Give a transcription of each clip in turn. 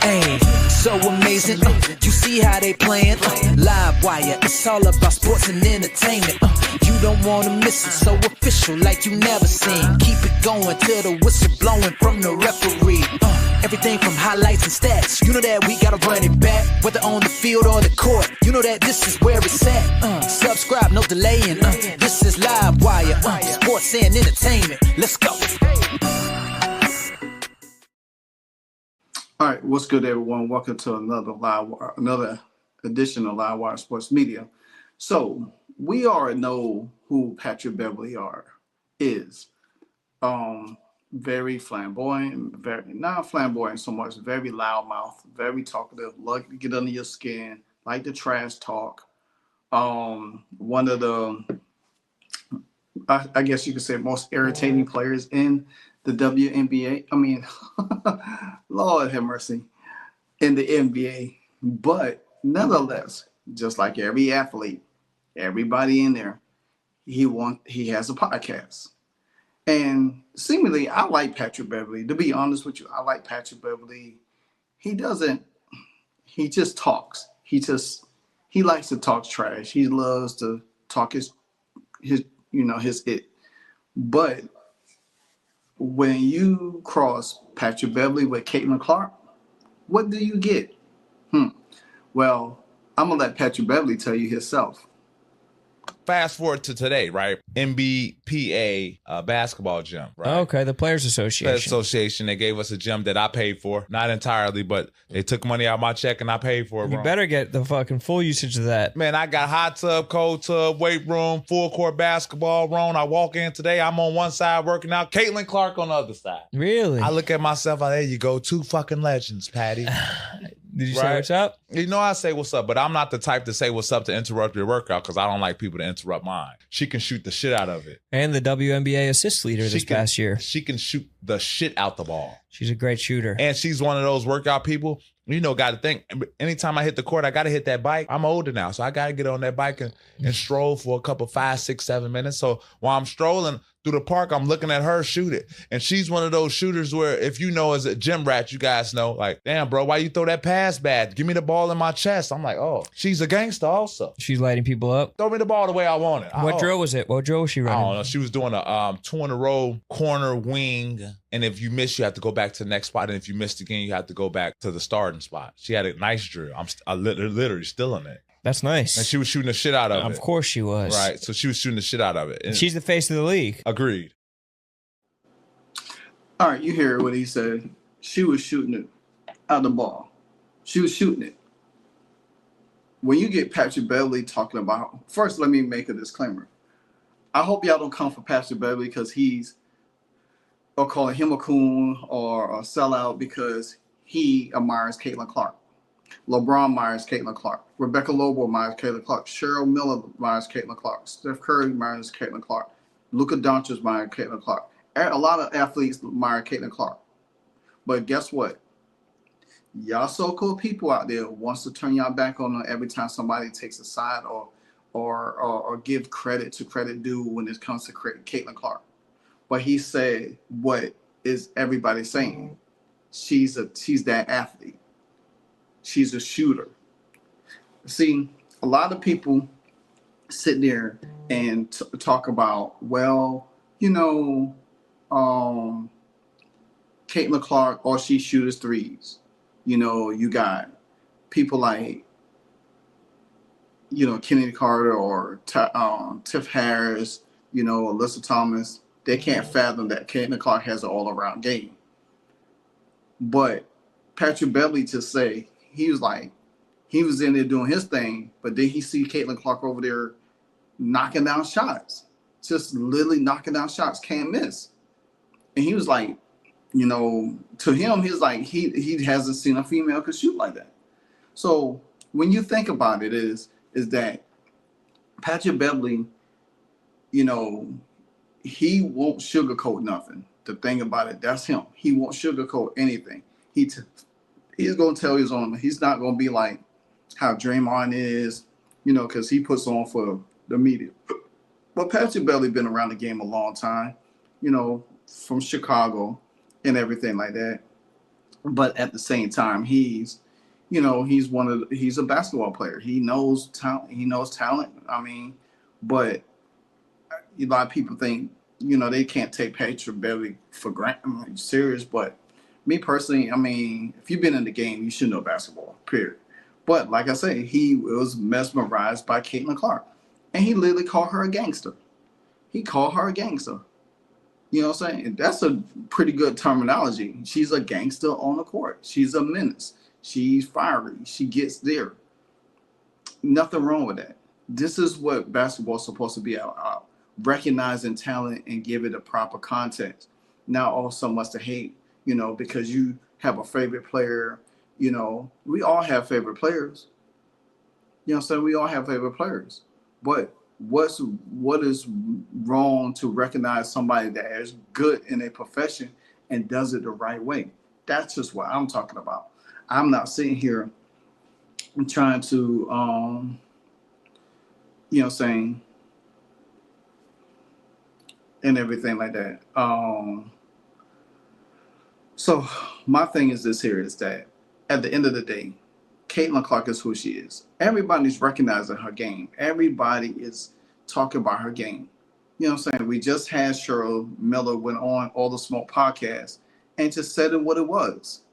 Hey, so amazing. You see how they playing? Live wire, it's all about sports and entertainment. You don't wanna miss it, so official like you never seen. Keep it going till the whistle blowing from the referee. Everything from highlights and stats. You know that we gotta run it back, whether on the field or the court. You know that this is where it's at. Subscribe, no delaying. This is Live Wire, sports and entertainment. Let's go. All right, what's good, everyone? Welcome to another edition of Live Wire Sports Media. So we already know who Patrick Beverly is. Very flamboyant, very not flamboyant so much, very loudmouth, very talkative, like to get under your skin, like to trash talk. One of the, I guess you could say, most irritating players in the WNBA. I mean, Lord have mercy, in the NBA. But nonetheless, just like every athlete, everybody in there, he has a podcast. And seemingly, I like Patrick Beverly. To be honest with you, I like Patrick Beverly. He just talks. He likes to talk trash. He loves to talk his it. But when you cross Patrick Beverly with CaitlinClark, what do you get? Well, I'm going to let Patrick Beverly tell you himself. Fast forward to today, right? NBPA basketball gym, right? Okay, the Players Association. They gave us a gym that I paid for. Not entirely, but they took money out of my check and I paid for it. You better get the fucking full usage of that. Man, I got hot tub, cold tub, weight room, full court basketball room. I walk in today, I'm on one side working out, CaitlinClark on the other side. Really? I look at myself, there you go, two fucking legends, Patty. Did you say what's up? You know I say what's up, but I'm not the type to say what's up to interrupt your workout because I don't like people to interrupt mine. She can shoot the shit out of it. And the WNBA assist leader past year. She can shoot the shit out the ball. She's a great shooter. And she's one of those workout people, got to think, anytime I hit the court, I got to hit that bike. I'm older now, so I got to get on that bike and stroll for a couple 5, 6, 7 minutes. So while I'm strolling through the park, I'm looking at her shoot it. And she's one of those shooters where if you know as a gym rat, you guys know, like, damn, bro, why you throw that pass bad? Give me the ball in my chest. I'm like, oh, she's a gangster also. She's lighting people up. Throw me the ball the way I want it. What drill was it? What drill was she running? I don't know. She was doing a 2 in a row corner wing. And if you miss, you have to go back to the next spot. And if you missed again, you have to go back to the starting spot. She had a nice drill. I'm literally still in it. That's nice. And she was shooting the shit out of it. Of course she was. Right. So she was shooting the shit out of it. And she's the face of the league. Agreed. All right, you hear what he said. She was shooting it out the ball. She was shooting it. When you get Patrick Beverly talking about, first let me make a disclaimer. I hope y'all don't come for Patrick Beverly because or calling him a coon or a sellout because he admires CaitlinClark. LeBron admires CaitlinClark. Rebecca Lobo admires CaitlinClark. Cheryl Miller admires CaitlinClark. Steph Curry admires CaitlinClark. Luka Doncic admires CaitlinClark. A lot of athletes admire CaitlinClark. But guess what? Y'all so-called people out there wants to turn y'all back on her every time somebody takes a side or give credit to credit due when it comes to CaitlinClark. But he said, what is everybody saying? She's that athlete. She's a shooter. See, a lot of people sit there and talk about, well, CaitlinClark, all she shoots threes. You got people like, Kennedy Carter or Tiff Harris, Alyssa Thomas. They can't fathom that CaitlinClark has an all-around game. But Patrick Beverly just say, he was in there doing his thing, but then he see CaitlinClark over there knocking down shots. Just literally knocking down shots, can't miss. And he was like, to him, he's like, he hasn't seen a female could shoot like that. So when you think about it is that Patrick Beverly, he won't sugarcoat nothing. The thing about it, that's him. He won't sugarcoat anything. He's going to tell his own. He's not going to be like how Draymond is, because he puts on for the media. But Patrick Beverly been around the game a long time, from Chicago and everything like that. but at the same time, he's he's a basketball player. He knows talent. He knows talent. I mean, but a lot of people think they can't take Patrick Beverly for granted. I'm serious, but me personally, I mean, if you've been in the game, you should know basketball. Period. But like I say, he was mesmerized by CaitlinClark, and he literally called her a gangster. He called her a gangster. You know what I'm saying? That's a pretty good terminology. She's a gangster on the court. She's a menace. She's fiery. She gets there. Nothing wrong with that. This is what basketball is supposed to be about. Recognizing talent and give it a proper context. Not all so much to hate, because you have a favorite player. We all have favorite players. You know what I'm saying? We all have favorite players. But what is wrong to recognize somebody that is good in a profession and does it the right way? That's just what I'm talking about. I'm not sitting here and trying to saying and everything like that. So my thing is this here is that at the end of the day, CaitlinClark is who she is. Everybody's recognizing her game. Everybody is talking about her game. You know what I'm saying? We just had Cheryl Miller went on All the Smoke podcast and just said it what it was.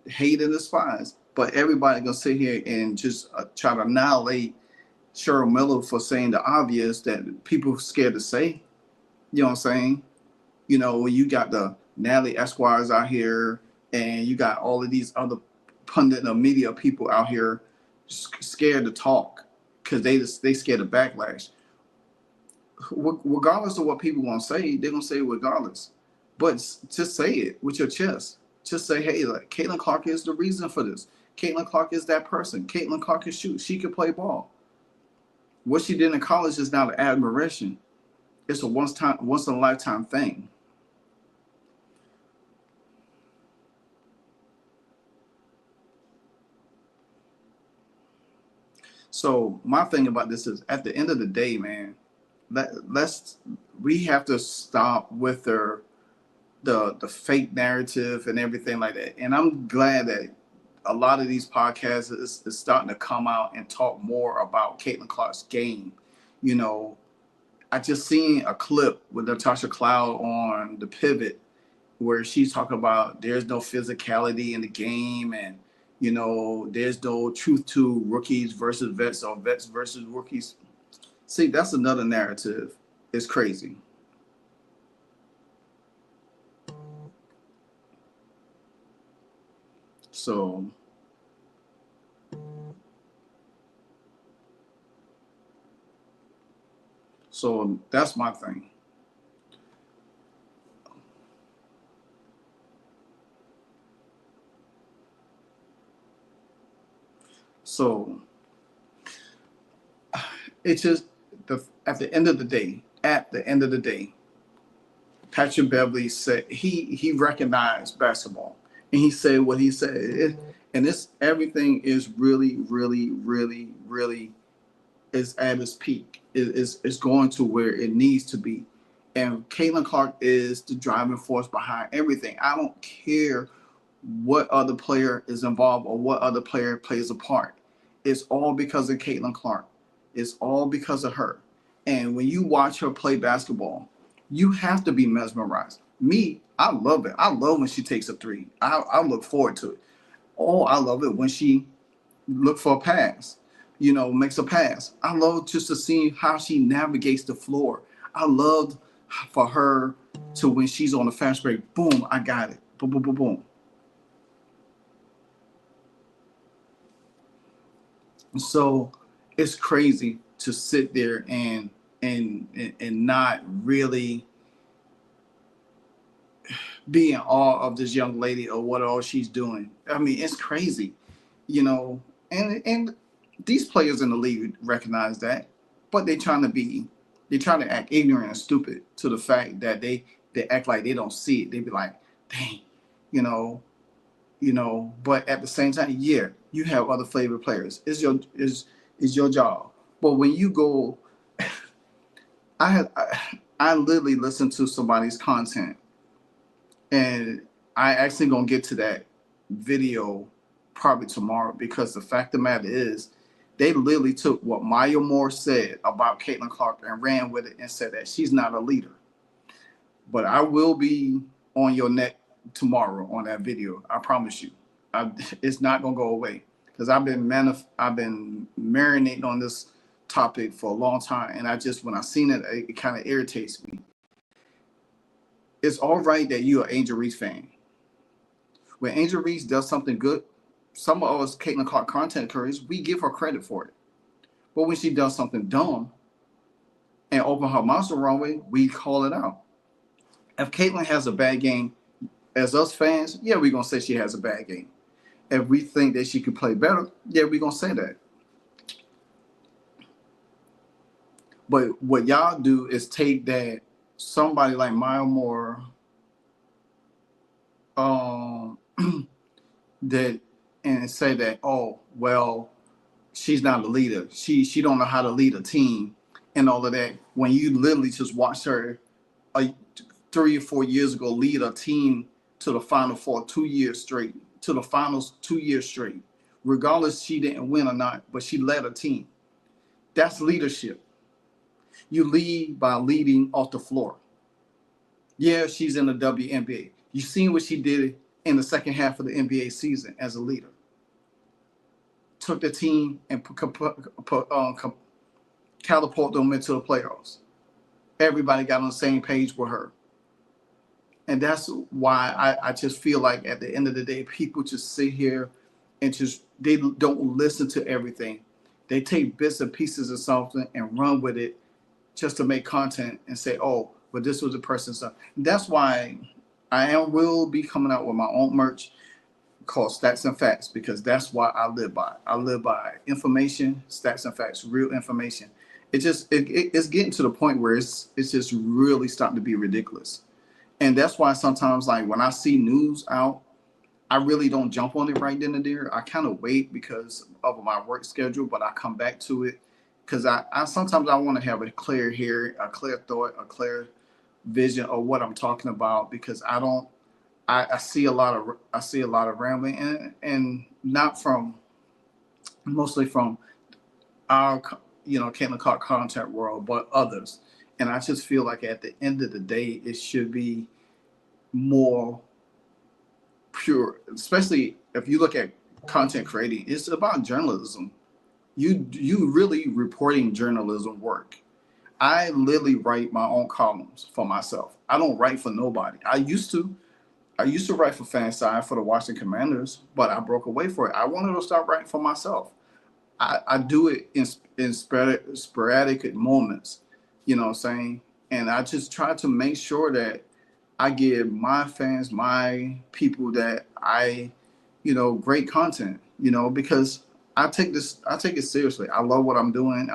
Hate and despise. But everybody gonna sit here and just try to annihilate Cheryl Miller for saying the obvious that people are scared to say. You know what I'm saying? When you got the Natalie Esquires out here and you got all of these other pundit and media people out here scared to talk because they scared of backlash. Regardless of what people want to say, they're gonna say it regardless. But just say it with your chest. Just say, hey, like CaitlinClark is the reason for this. CaitlinClark is that person. CaitlinClark can shoot. She can play ball. What she did in college is not an admiration. It's a once in a lifetime thing. So my thing about this is, at the end of the day, man, we have to stop with the fake narrative and everything like that. And I'm glad that a lot of these podcasts is starting to come out and talk more about CaitlinClark's game. I just seen a clip with Natasha Cloud on The Pivot where she's talking about there's no physicality in the game and there's no truth to rookies versus vets or vets versus rookies. See, that's another narrative. It's crazy. So that's my thing. So it's just at the end of the day, Patrick Beverly said he recognized basketball and he said what he said. And everything is really, really, really, really is at its peak. It's going to where it needs to be. And CaitlinClark is the driving force behind everything. I don't care what other player is involved or what other player plays a part. It's all because of CaitlinClark. It's all because of her. And when you watch her play basketball, you have to be mesmerized. Me, I love it. I love when she takes a three. I look forward to it. Oh, I love it when she look for a pass, makes a pass. I love just to see how she navigates the floor. I love for her to, when she's on the fast break, boom, I got it. Boom, boom, boom, boom. So it's crazy to sit there and not really be in awe of this young lady or what all she's doing. I mean, it's crazy, and these players in the league recognize that, but they're trying to act ignorant and stupid to the fact that they act like they don't see it. They be like, dang, but at the same time, yeah, you have other favorite players. It's your job. But when you go, I literally listened to somebody's content, and I actually gonna get to that video probably tomorrow, because the fact of the matter is, they literally took what Maya Moore said about CaitlinClark and ran with it and said that she's not a leader. But I will be on your neck tomorrow on that video. I promise you. It's not gonna go away, because I've been marinating on this topic for a long time, and when I seen it, it kind of irritates me. It's all right that you're an Angel Reese fan. When Angel Reese does something good, some of us CaitlinClark content creators, we give her credit for it. But when she does something dumb and open her mouth the wrong way, we call it out. If Caitlin has a bad game, as us fans, yeah, we're going to say she has a bad game. If we think that she could play better, yeah, we're going to say that. But what y'all do is take that somebody like Maya Moore, that, and say that, oh, well, she's not a leader. She don't know how to lead a team and all of that. When you literally just watched her 3 or 4 years ago lead a team to the Final Four 2 years straight, to the finals 2 years straight, regardless she didn't win or not, but she led a team. That's leadership. You lead by leading off the floor. Yeah, she's in the WNBA. You seen what she did in the second half of the NBA season as a leader. Took the team and catapulted them into the playoffs. Everybody got on the same page with her. And that's why I just feel like at the end of the day, people just sit here and they don't listen to everything. They take bits and pieces of something and run with it just to make content and say, oh, but this was the person's stuff. That's why I will be coming out with my own merch called Stats and Facts, because that's what I live by. I live by information, stats and facts, real information. It's getting to the point where it's just really starting to be ridiculous. And that's why sometimes, like, when I see news out, I really don't jump on it right then and there. I kind of wait because of my work schedule, but I come back to it because I sometimes I want to have a clear hearing, a clear thought, a clear vision of what I'm talking about, because I see a lot of rambling and not from, mostly from our, CaitlinClark content world, but others. And I just feel like at the end of the day, it should be more pure, especially if you look at content creating. It's about journalism. You really reporting journalism work. I literally write my own columns for myself. I don't write for nobody. I used to write for Fanside for the Washington Commanders, but I broke away for it. I wanted to start writing for myself. I do it in sporadic moments, you know what I'm saying? And I just try to make sure that I give my fans, my people that great content, because I take it seriously. I love what I'm doing.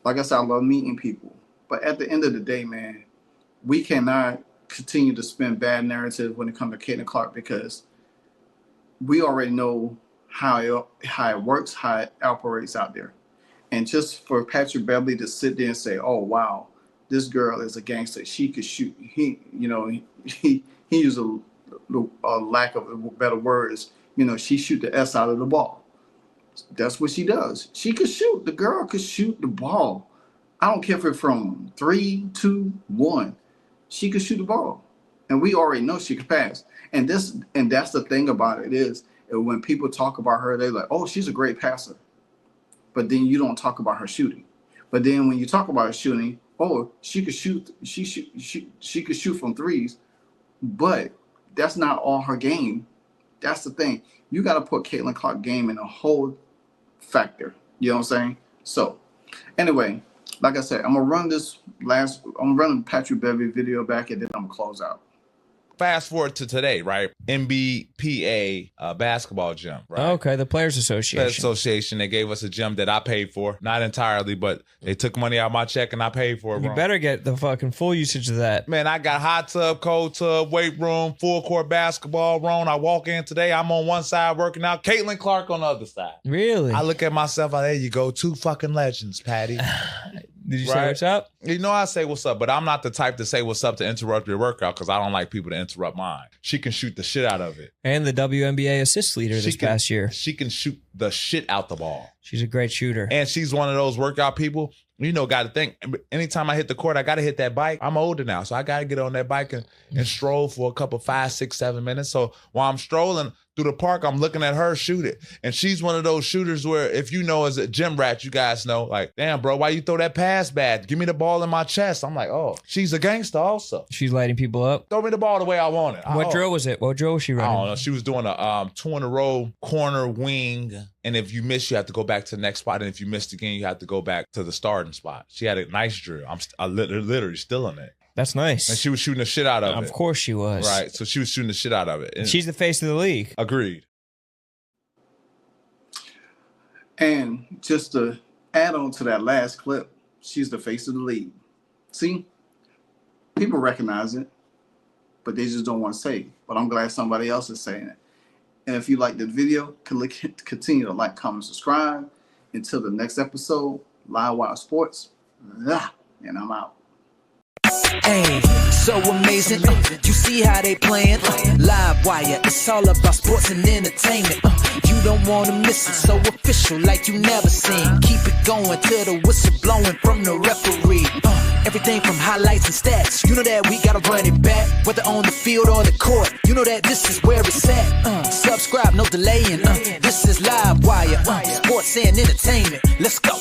Like I said, I love meeting people. But at the end of the day, man, we cannot continue to spin bad narrative when it comes to CaitlinClark, because we already know how it works, how it operates out there. And just for Patrick Beverly to sit there and say, oh, wow, this girl is a gangster. She could shoot. He used a lack of better words. She shoot the S out of the ball. That's what she does. She could shoot. The girl could shoot the ball. I don't care if it's from 3, 2, 1. She could shoot the ball. And we already know she could pass. And that's the thing about it is, when people talk about her, they're like, oh, she's a great passer. But then you don't talk about her shooting. But then when you talk about her shooting, oh, she could shoot. She could shoot from threes. But that's not all her game. That's the thing. You got to put CaitlinClark game in a whole factor. You know what I'm saying? So, anyway, like I said, I'm gonna run Patrick Beverly video back, and then I'm gonna close out. Fast forward to today, right? NBPA basketball gym, right? Okay, the Players Association. Players Association, they gave us a gym that I paid for. Not entirely, but they took money out of my check and I paid for it. You better get the fucking full usage of that. Man, I got hot tub, cold tub, weight room, full court basketball room. I walk in today, I'm on one side working out, CaitlinClark on the other side. Really? I look at myself, there you go, 2 fucking legends, Patty. Did you say Right. what's up? You know I say what's up, but I'm not the type to say what's up to interrupt your workout because I don't like people to interrupt mine. She can shoot the shit out of it. And the WNBA assist leader this past year. She can shoot the shit out the ball. She's a great shooter. And she's one of those workout people, got to think, anytime I hit the court, I got to hit that bike. I'm older now, so I got to get on that bike and stroll for a couple 5, 6, 7 minutes. So while I'm strolling through the park, I'm looking at her shoot it. And she's one of those shooters where if you know as a gym rat, you guys know, like, damn, bro, why you throw that pass bad? Give me the ball in my chest. I'm like, oh, she's a gangster also. She's lighting people up. Throw me the ball the way I want it. What drill was it? What drill was she I running? don't know. She was doing a 2 in a row corner wing. And if you miss, you have to go back to the next spot. And if you missed again, you have to go back to the starting spot. She had a nice drill. I'm literally still in it. That's nice. And she was shooting the shit out of it. Of course she was. Right. So she was shooting the shit out of it. And She's the face of the league. agreed. And just to add on to that last clip, she's the face of the league. See, people recognize it, but they just don't want to say it. But I'm glad somebody else is saying it. And if you like the video, continue to like, comment, subscribe. Until the next episode, Live Wire Sports. And I'm out. Hey, so amazing. You see how they playing? Live Wire, it's all about sports and entertainment. You don't want to miss it, so official like you never seen. Keep it going till the whistle blowing from the referee. Everything from highlights and stats. You know that we gotta run it back, whether on the field or the court. You know that this is where it's at. Subscribe, no delaying. This is Live Wire, sports and entertainment. Let's go.